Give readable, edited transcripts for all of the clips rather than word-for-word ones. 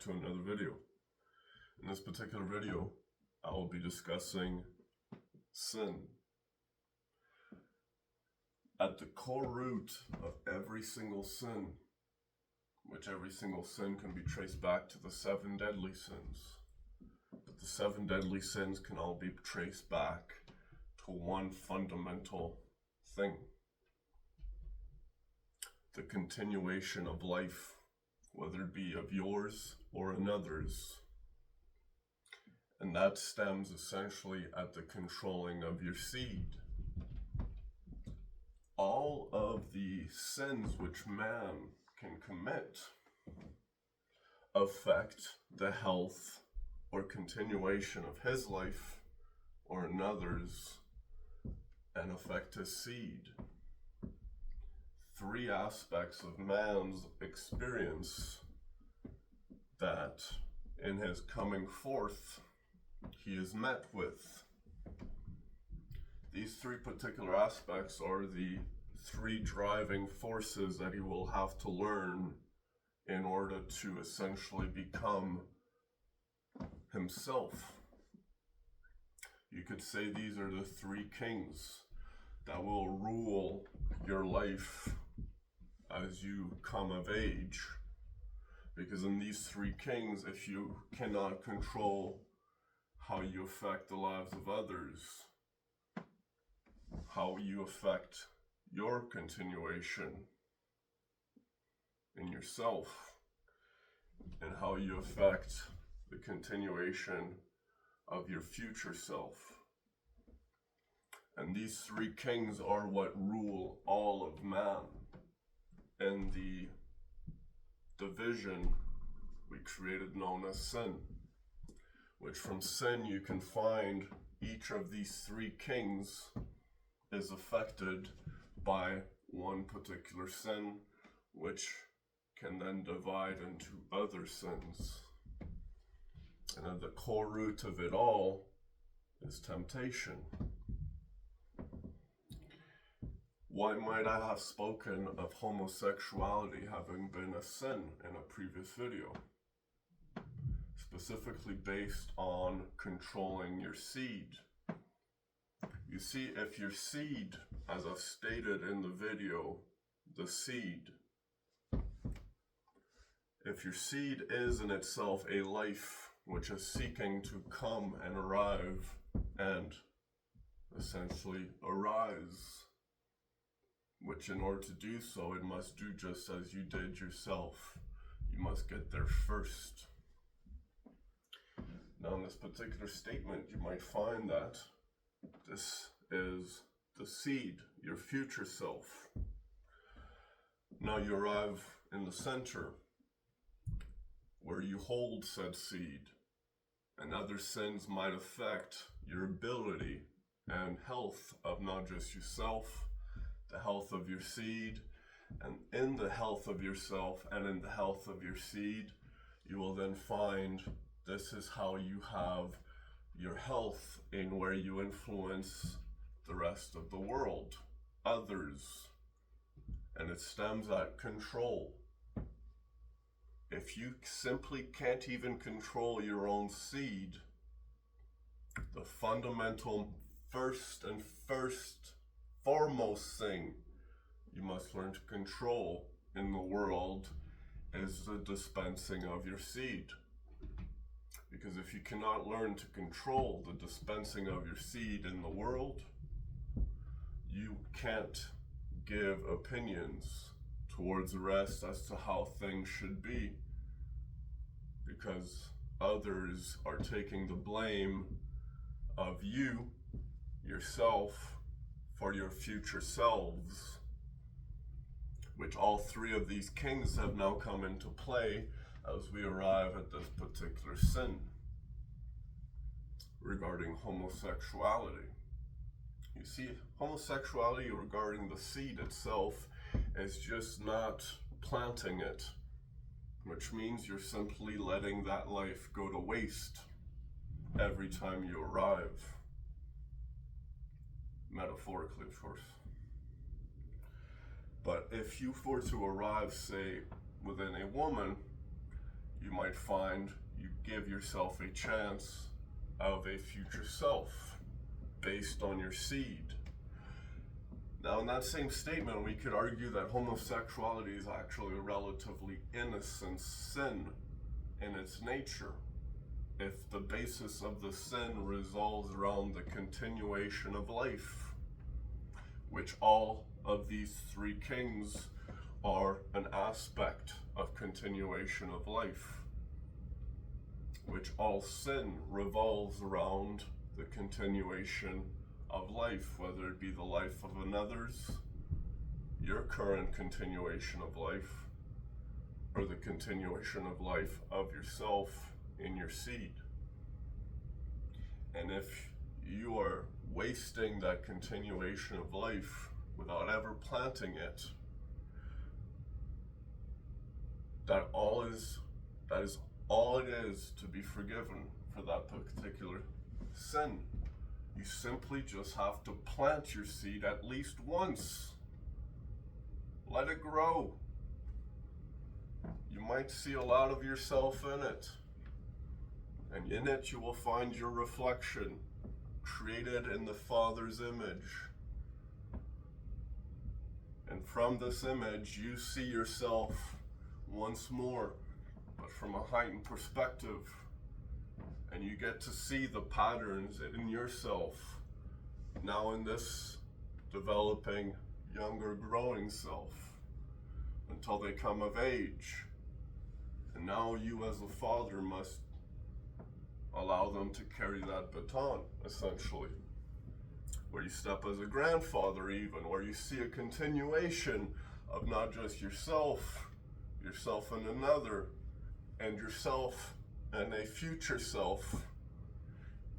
back to another video. In this particular video, I will be discussing sin. At the core root of every single sin, which every single sin can be traced back to the 7 deadly sins, but the 7 deadly sins can all be traced back to one fundamental thing: the continuation of life, whether it be of yours or another's. And that stems essentially at the controlling of your seed. All of the sins which man can commit affect the health or continuation of his life or another's, and affect his seed. 3 aspects of man's experience that in his coming forth he is met with. These 3 particular aspects are the 3 driving forces that he will have to learn in order to essentially become himself. You could say these are the 3 kings that will rule your life as you come of age. Because in these 3 kings, if you cannot control how you affect the lives of others, how you affect your continuation in yourself, and how you affect the continuation of your future self. And these 3 kings are what rule all of man. And the division we created known as sin, which from sin you can find each of these 3 kings is affected by one particular sin, which can then divide into other sins. And at the core root of it all is temptation. Why might I have spoken of homosexuality having been a sin in a previous video? Specifically based on controlling your seed. You see, if your seed, as I've stated in the video, the seed, if your seed is in itself a life which is seeking to come and arrive and essentially arise, which in order to do so, it must do just as you did yourself. You must get there first. Now, in this particular statement, you might find that this is the seed, your future self. Now you arrive in the center, where you hold said seed, and other sins might affect your ability and health of not just yourself, the health of your seed, and in the health of yourself and in the health of your seed, you will then find this is how you have your health in where you influence the rest of the world, others, and it stems at control. If you simply can't even control your own seed, the fundamental foremost thing you must learn to control in the world is the dispensing of your seed. Because if you cannot learn to control the dispensing of your seed in the world, you can't give opinions towards the rest as to how things should be. Because others are taking the blame of you, yourself, for your future selves, which all 3 of these kings have now come into play as we arrive at this particular sin regarding homosexuality. You see, homosexuality regarding the seed itself is just not planting it, which means you're simply letting that life go to waste every time you arrive. Metaphorically, of course. But if you were to arrive, say, within a woman, you might find you give yourself a chance of a future self based on your seed. Now, in that same statement, we could argue that homosexuality is actually a relatively innocent sin in its nature, if the basis of the sin revolves around the continuation of life, which all of these three kings are an aspect of continuation of life, which all sin revolves around the continuation of life, whether it be the life of another's, your current continuation of life, or the continuation of life of yourself in your seed. And if you are wasting that continuation of life without ever planting it, that is all it is to be forgiven for that particular sin. You simply just have to plant your seed at least once. Let it grow. You might see a lot of yourself in it. And in it you will find your reflection, created in the Father's image. And from this image you see yourself once more, but from a heightened perspective. And you get to see the patterns in yourself, now in this developing, younger, growing self, until they come of age. And now you as a father must allow them to carry that baton, essentially. Where you step as a grandfather even, where you see a continuation of not just yourself and another, and yourself and a future self,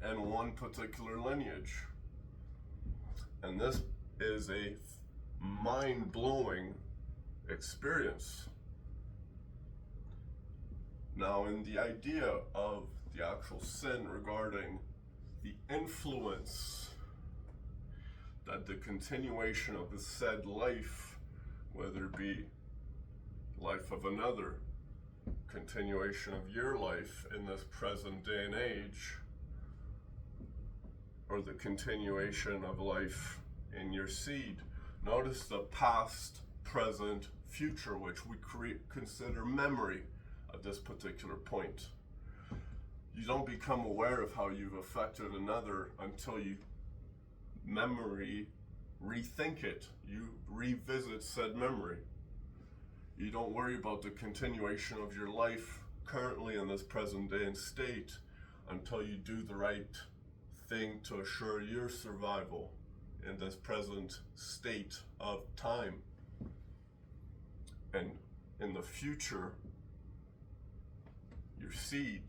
and one particular lineage. And this is a mind-blowing experience. Now, in the idea of the actual sin regarding the influence that the continuation of the said life, whether it be life of another, continuation of your life in this present day and age, or the continuation of life in your seed. Notice the past, present, future, which we consider memory at this particular point. You don't become aware of how you've affected another until you rethink it. You revisit said memory. You don't worry about the continuation of your life currently in this present day and state until you do the right thing to assure your survival in this present state of time. And in the future, your seed,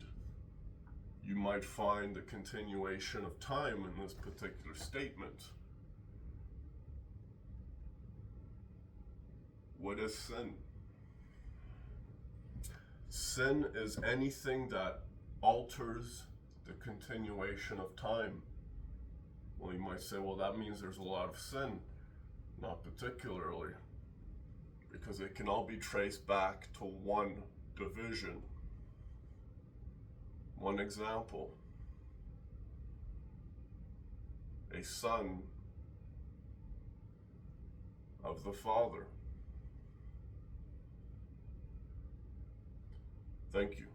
you might find the continuation of time in this particular statement. What is sin? Sin is anything that alters the continuation of time. Well, you might say, well, that means there's a lot of sin. Not particularly, because it can all be traced back to one division. One example: a son of the Father. Thank you.